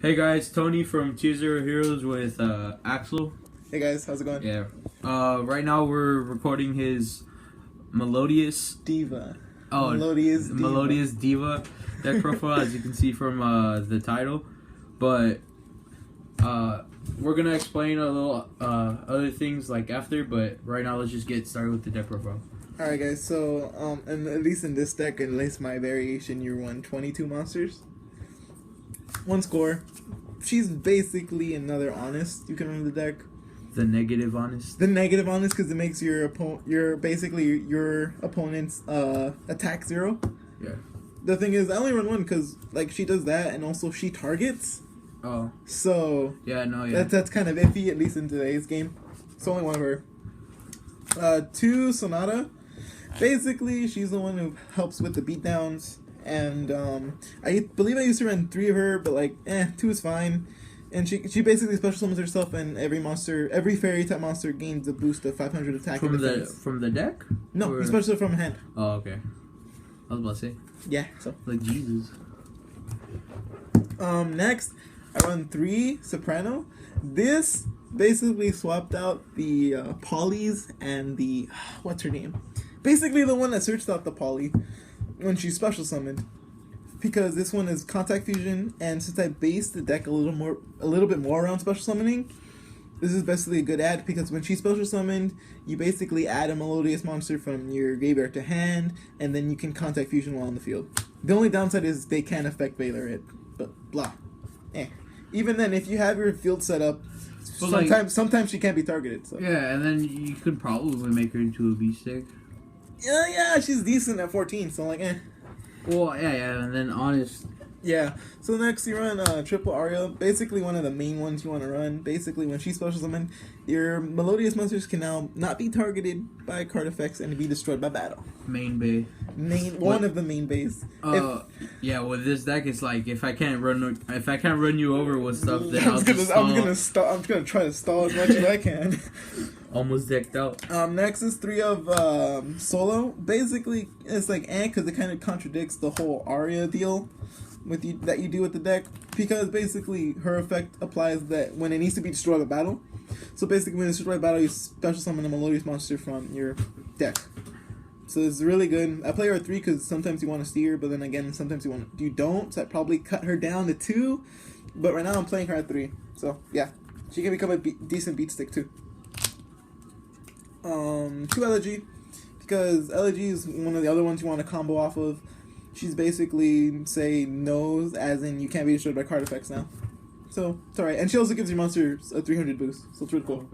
Hey guys, Tony from Tier Zero Heroes with Axel. Hey guys, how's it going? Yeah. Right now we're recording his Melodious Diva. Oh, Melodious Diva Deck profile, as you can see from the title. But we're gonna explain a little other things like after. But right now, let's just get started with the deck profile. Alright guys, so and at least in this deck, at least my variation, you run 22 monsters. One score. She's basically another honest. You can run the deck. The negative honest. The negative honest because it makes your opponent's attack 0. Yeah. The thing is, I only run one because like she does that, and also she targets. Oh. So yeah, no, yeah. That's kind of iffy, at least in today's game. It's only one of her. 2 Sonata. Basically, she's the one who helps with the beatdowns. And I believe I used to run 3 of her, but like, 2 is fine. And she basically special summons herself, and every fairy type monster gains a boost of 500 attack and defense. From the deck? No, especially from hand. Oh, okay. I was about to say. Yeah, so. Like Jesus. Next, I run 3 Soprano. This basically swapped out the Polys and the, what's her name? Basically the one that searched out the Poly when she's special summoned, because this one is contact fusion, and since I based the deck a little bit more around special summoning, this is basically a good add, because when she's special summoned, you basically add a Melodious monster from your graveyard to hand, and then you can contact fusion while on the field. The only downside is they can't affect Valor it, but blah. Even then, if you have your field set up, sometimes she can't be targeted. So. Yeah, and then you could probably make her into a beast stick. Yeah, she's decent at 14, so like, Well, yeah, and then honest. Yeah, so next you run Triple Aria, basically one of the main ones you want to run. Basically, when she's special summoned, your Melodious monsters can now not be targeted by card effects and be destroyed by battle. Main bay. One of the main bays. Yeah, with this deck, it's like if I can't run you over with stuff, then I'm gonna try to stall as much as I can. Almost decked out. Next is 3 of Solo. Basically, it's like because it kind of contradicts the whole Aria deal that you do with the deck, because basically her effect applies that when it needs to be destroyed by battle. So basically, when it's destroyed by battle, you special summon a Melodious monster from your deck. So it's really good. I play her at 3 because sometimes you want to see her, but then again, sometimes you don't. So I probably cut her down to 2, but right now I'm playing her at 3. So yeah, she can become a decent beat stick too. 2 Elegy, because Elegy is one of the other ones you want to combo off of. She's basically, say, knows, as in you can't be destroyed by card effects now. So, it's alright. And she also gives your monsters a 300 boost, so it's really cool.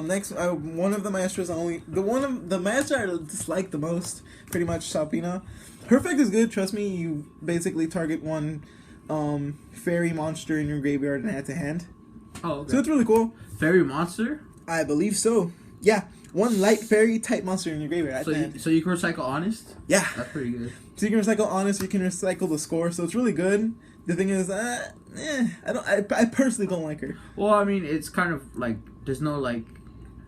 Next, one of the Maestros, the Maestro I dislike the most, pretty much, Salpina. Her effect is good, trust me. You basically target one fairy monster in your graveyard and add to hand. Oh, okay. So it's really cool. Fairy monster? I believe so. Yeah. One light fairy type monster in your graveyard. So you can recycle honest? Yeah. That's pretty good. So you can recycle honest, you can recycle the score, so it's really good. The thing is, I personally don't like her. Well, I mean, it's kind of like, there's no like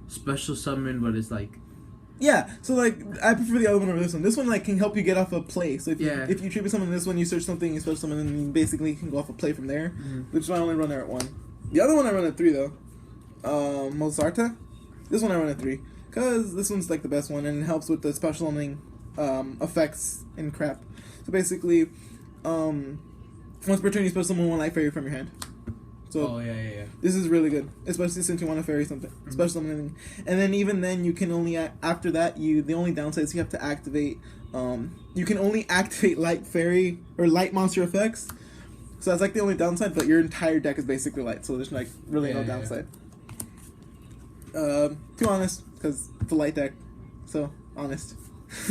special summon, but it's like... Yeah, so like, I prefer the other one over this one. This one like can help you get off a play. So if you tribute summon this one, you search something, you special summon, and you basically can go off a play from there. Mm-hmm. Which is why I only run there at 1. The other one I run at 3 though. Mozarta. This one I run at 3. Because this one's like the best one, and it helps with the special summoning effects and crap. So basically, once per turn you special summon 1 light fairy from your hand. So yeah. This is really good, especially since you want to fairy something, special summoning. And then even then, you can only after that the only downside is you have to activate. You can only activate light fairy or light monster effects. So that's like the only downside, but your entire deck is basically light, so there's like really no downside. Too honest, because it's a light deck, so honest.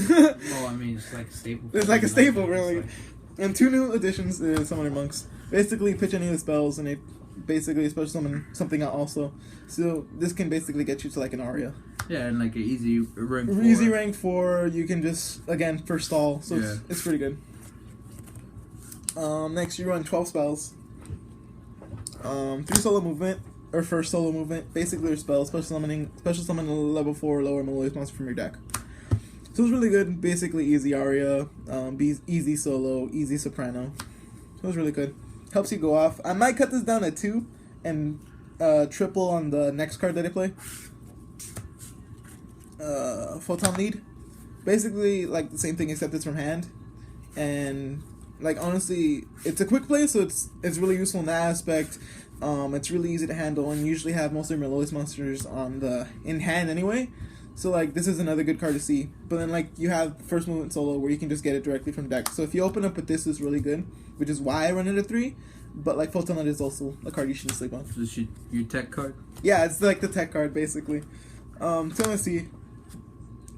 Well, I mean, it's like a staple. It's like a staple, really. And 2 new additions to Summoner Monks. Basically, pitch any of the spells, and it basically special summon something out also. So this can basically get you to like an Aria. Yeah, and like an easy rank 4. Easy rank 4, you can just, again, first stall, so it's pretty good. Next, you run 12 spells. 3 solo movement, or first solo movement. Basically, your spell, special summon a level 4 or lower Melodious monster from your deck. So it's really good. Basically, easy Aria, easy solo, easy soprano. It was really good. Helps you go off. I might cut this down at 2 and triple on the next card that I play. Photon Lead. Basically, like the same thing except it's from hand. And, like, honestly, it's a quick play, so it's really useful in that aspect. It's really easy to handle, and you usually have most of your Melodious monsters in hand anyway. So, like, this is another good card to see. But then, like, you have First Movement Solo where you can just get it directly from the deck. So if you open up with this, it's really good, which is why I run it at 3. But, like, Photon Light is also a card you shouldn't sleep on. So this is your tech card? Yeah, it's like the tech card, basically. So let's see.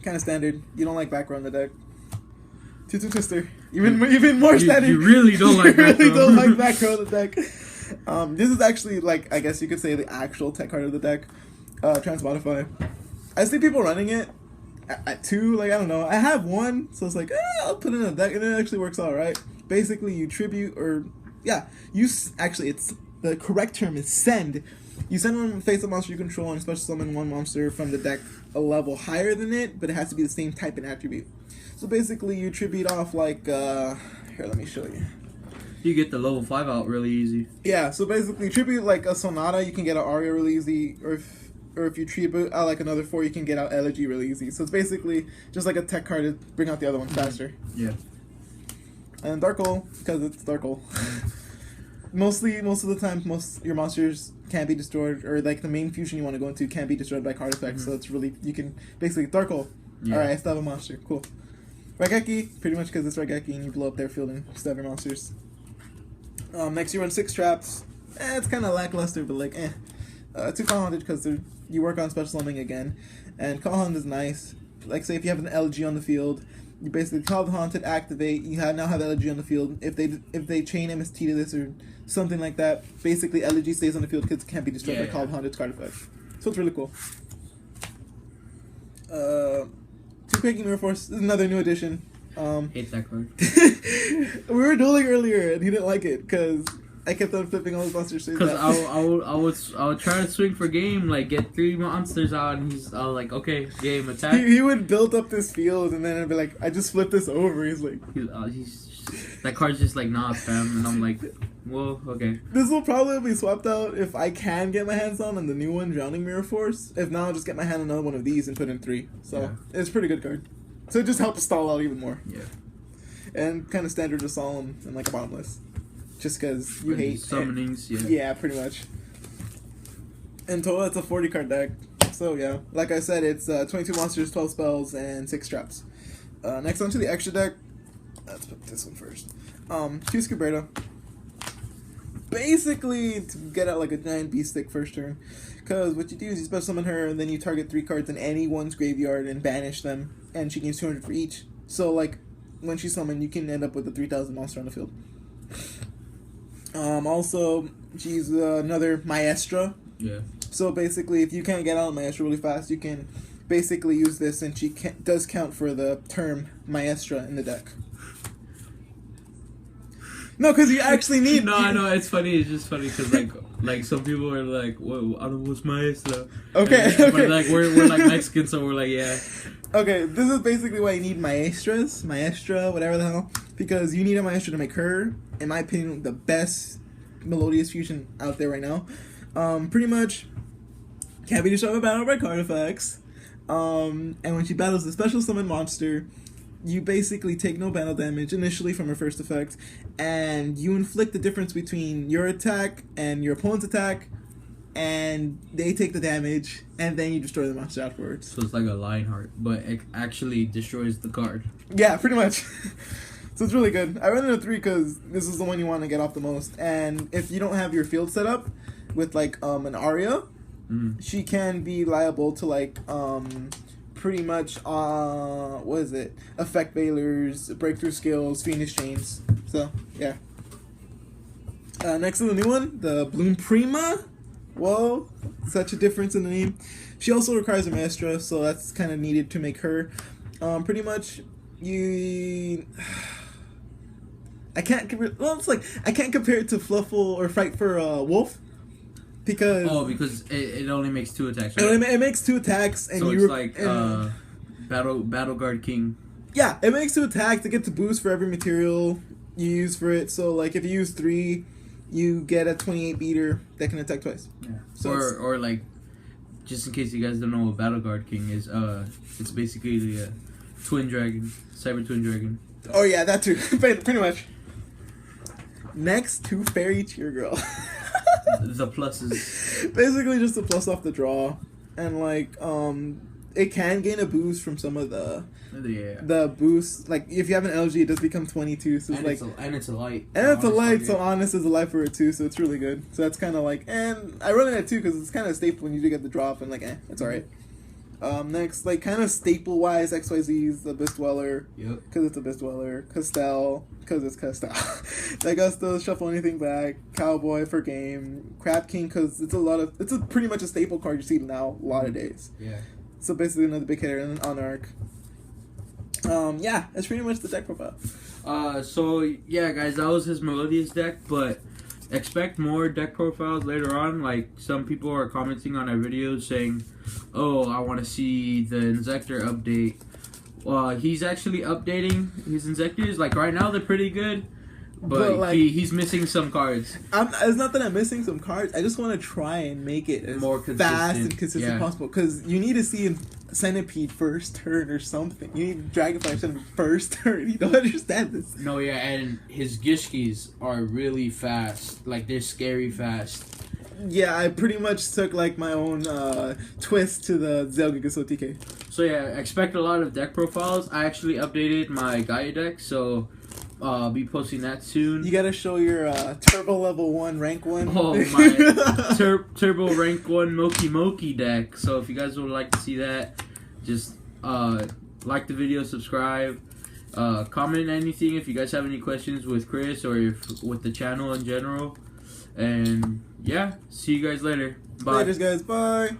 Kind of standard. You don't like back row in the deck. 2/2 Twister. Even more standard. You really don't like back row. You really don't like back row in the deck. This is actually, like, I guess you could say the actual tech card of the deck. Transmodify. I see people running it at 2, like, I don't know. I have 1, so it's like, I'll put it in a deck, and it actually works all right. Basically, you tribute, or, yeah, actually, it's, the correct term is send. You send one face-up monster you control and special summon one monster from the deck a level higher than it, but it has to be the same type and attribute. So basically, you tribute off, like, here, let me show you. You get the level 5 out really easy. Yeah, so basically, tribute, like, a Sonata, you can get an Aria really easy, or if you tribute out, like, another 4, you can get out Elegy really easy. So it's basically just like a tech card to bring out the other ones faster. Yeah. And Dark Hole, because it's Dark Hole. Most of the time, your monsters can't be destroyed, or, like, the main fusion you want to go into can't be destroyed by card effects, so it's really, you can, basically, Dark Hole. Yeah. Alright, I still have a monster. Cool. Raigeki, pretty much because it's Raigeki and you blow up their field and still have your monsters. Next you run 6 traps. It's kind of lackluster, but, like, 2 Call Haunted because you work on special summoning again. And Call Haunted is nice. Like, say if you have an LG on the field, you basically Call the Haunted, activate, you now have LG on the field. If they chain MST to this or something like that, basically LG stays on the field because it can't be destroyed by Call the Haunted's card effect. So it's really cool. 2 Quaking Mirror Force is another new addition. Hate that card. We were dueling earlier and he didn't like it because I kept on flipping all his monsters. Because I would try to swing for game, like get 3 monsters out, and he's like, okay, game attack. He would build up this field, and then I'd be like, I just flipped this over. He's like, that card's just like, nah, fam, and I'm like, well, okay. This will probably be swapped out if I can get my hands on the new one, Drowning Mirror Force. If not, I'll just get my hand on another one of these and put in 3. So it's a pretty good card. So it just helps stall out even more. Yeah. And kind of standard to Solemn and like a bottomless. Just because you hate summonings, Yeah, pretty much. In total, it's a 40 card deck. So yeah, like I said, it's 22 monsters, 12 spells, and 6 traps. Next on to the extra deck. Let's put this one first. Choose Cabrera. Basically, to get out like a giant beast stick first turn. Because what you do is you special summon her, and then you target 3 cards in anyone's graveyard and banish them, and she gains 200 for each. So like, when she's summoned, you can end up with a 3,000 monster on the field. Also, she's another Maestra. Yeah. So basically, if you can't get out of Maestra really fast, you can basically use this, and she does count for the term Maestra in the deck. No, because you actually need... No, I know, it's funny. It's just funny because, like some people are like, well, I don't know what's Maestra. Okay. But, like, we're like Mexican, so we're like, yeah. Okay, this is basically why you need Maestra, whatever the hell. Because you need a Maestra to make her, in my opinion, the best Melodious fusion out there right now. Pretty much, can't be destroyed by battle by card effects. And when she battles the special summon monster, you basically take no battle damage initially from her first effect, and you inflict the difference between your attack and your opponent's attack, and they take the damage, and then you destroy the monster afterwards. So it's like a Lionheart, but it actually destroys the card. Yeah, pretty much. So it's really good. I ran it at 3 because this is the one you want to get off the most. And if you don't have your field set up with like an Aria, she can be liable to like pretty much what is it? Effect Veilers, Breakthrough Skills, Phoenix Chains. So yeah. Next to the new one, the Bloom Prima. Whoa, such a difference in the name. She also requires a Maestra, so that's kind of needed to make her. Pretty much, I can't compare. Well, it's like I can't compare it to Fluffle or Fight for Wolf because it only makes 2 attacks. Right? It makes 2 attacks, and so it's like Battle Guard King. Yeah, it makes 2 attacks. It gets a boost for every material. you use for it. So like if you use 3, you get a 28 beater that can attack twice. Yeah. So or like, just in case you guys don't know what Battle Guard King is, it's basically the twin dragon, cyber twin dragon. oh yeah, that too. Pretty much. Next to Fairy Cheer Girl. The pluses. Basically just a plus off the draw, and like it can gain a boost from some of the boosts. Like if you have an LG, it does become 22. So it's and it's a light. And it's a light, so Honest is a light for it too, so it's really good. So that's kind of like, and I run it at 2 because it's kind of staple when you do get the drop, and like, it's alright. Next, like kind of staple wise, XYZ is the Abyss Dweller. Yep. Because it's Abyss Dweller. Castell, because it's Castell. Legusto, shuffle anything back. Cowboy for game. Crab King, because it's pretty much a staple card you see now a lot of days. Yeah. So basically another big hitter and an Anarch. Yeah, that's pretty much the deck profile. So yeah, guys, that was his Melodious deck, but expect more deck profiles later on. Like, some people are commenting on our videos saying, oh, I want to see the Inzektor update. He's actually updating his Inzektors. Like, right now they're pretty good, but like, he's missing some cards. It's not that I'm missing some cards. I just want to try and make it as more fast and consistent as possible. Because you need to see Centipede first turn or something. You need Dragonfly Centipede first turn. You don't understand this. No, yeah, and his Gishkis are really fast. Like, they're scary fast. Yeah, I pretty much took like my own twist to the Zelgigaso TK. So yeah, expect a lot of deck profiles. I actually updated my Gaia deck, so I'll be posting that soon. You gotta show your Turbo Level 1 Rank 1. Oh, my Turbo Rank 1 Moki deck. So if you guys would like to see that, just like the video, subscribe, comment anything if you guys have any questions with Chris or with the channel in general. And yeah, see you guys later. Bye. Later, guys. Bye.